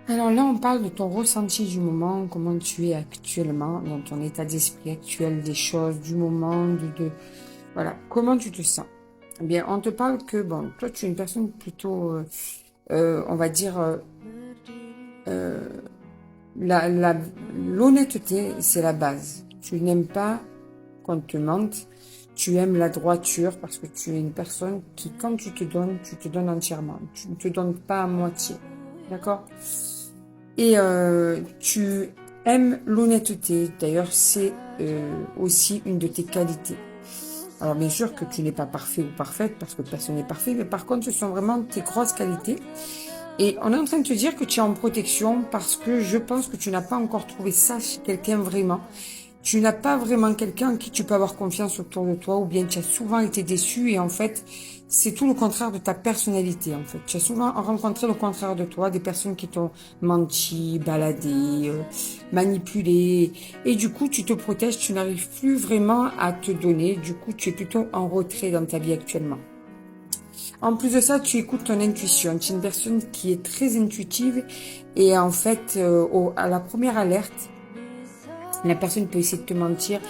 Alors là, on parle de ton ressenti du moment, comment tu es actuellement, dans ton état d'esprit actuel, des choses, du moment, voilà, comment tu te sens. Eh bien, on te parle que, bon, toi, tu es une personne plutôt, on va dire, euh, la, la- l'honnêteté, c'est la base. Tu n'aimes pas qu'on te mente. Tu aimes la droiture parce que tu es une personne qui, quand tu te donnes entièrement. Tu ne te donnes pas à moitié. D'accord? Et tu aimes l'honnêteté. D'ailleurs, c'est aussi une de tes qualités. Alors bien sûr que tu n'es pas parfait ou parfaite parce que personne n'est parfait, mais par contre, ce sont vraiment tes grosses qualités. Et on est en train de te dire que tu es en protection parce que je pense que tu n'as pas encore trouvé ça chez quelqu'un vraiment. Tu n'as pas vraiment quelqu'un en qui tu peux avoir confiance autour de toi ou bien tu as souvent été déçu et en fait, c'est tout le contraire de ta personnalité en fait. Tu as souvent rencontré le contraire de toi, des personnes qui t'ont menti, baladé, manipulé et du coup, tu te protèges, tu n'arrives plus vraiment à te donner. Du coup, tu es plutôt en retrait dans ta vie actuellement. En plus de ça, tu écoutes ton intuition. Tu es une personne qui est très intuitive et en fait, à la première alerte, la personne peut essayer de te mentir.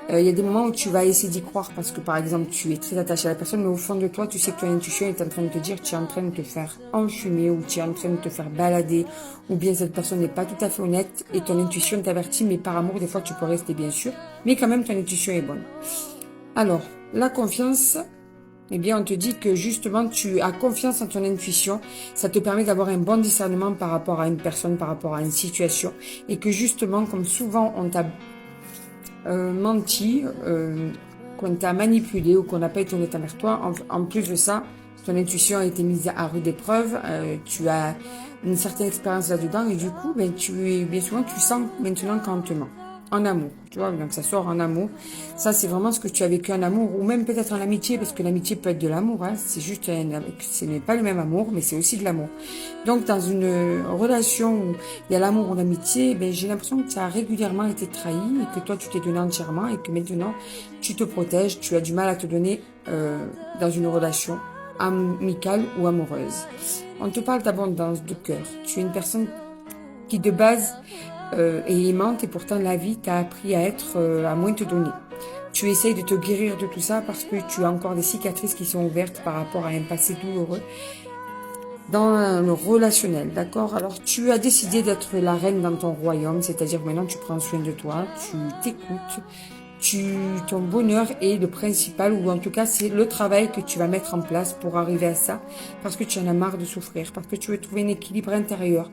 Il y a des moments où tu vas essayer d'y croire parce que par exemple, tu es très attaché à la personne, mais au fond de toi, tu sais que ton intuition est en train de te dire, tu es en train de te faire enfumer ou tu es en train de te faire balader ou bien cette personne n'est pas tout à fait honnête et ton intuition t'avertit, mais par amour, des fois, tu peux rester bien sûr, mais quand même, ton intuition est bonne. Alors, la confiance, eh bien, on te dit que justement, tu as confiance en ton intuition. Ça te permet d'avoir un bon discernement par rapport à une personne, par rapport à une situation. Et que justement, comme souvent on t'a menti, qu'on t'a manipulé ou qu'on n'a pas été honnête envers toi, en plus de ça, ton intuition a été mise à rude épreuve. Tu as une certaine expérience là-dedans. Et du coup, ben, bien souvent, tu sens maintenant quand on te ment en amour, tu vois, donc ça sort en amour. Ça, c'est vraiment ce que tu as vécu en amour, ou même peut-être en amitié, parce que l'amitié peut être de l'amour, hein. C'est juste, ce n'est pas le même amour, mais c'est aussi de l'amour. Donc, dans une relation où il y a l'amour ou l'amitié, ben, j'ai l'impression que tu as régulièrement été trahi, et que toi, tu t'es donné entièrement, et que maintenant, tu te protèges, tu as du mal à te donner dans une relation amicale ou amoureuse. On te parle d'abondance de cœur. Tu es une personne qui, de base, et aimante et pourtant la vie t'a appris à être à moins te donner. Tu essayes de te guérir de tout ça parce que tu as encore des cicatrices qui sont ouvertes par rapport à un passé douloureux dans le relationnel, d'accord? Alors tu as décidé d'être la reine dans ton royaume, c'est-à-dire maintenant tu prends soin de toi, tu t'écoutes, ton bonheur est le principal, ou en tout cas c'est le travail que tu vas mettre en place pour arriver à ça, parce que tu en as marre de souffrir, parce que tu veux trouver un équilibre intérieur.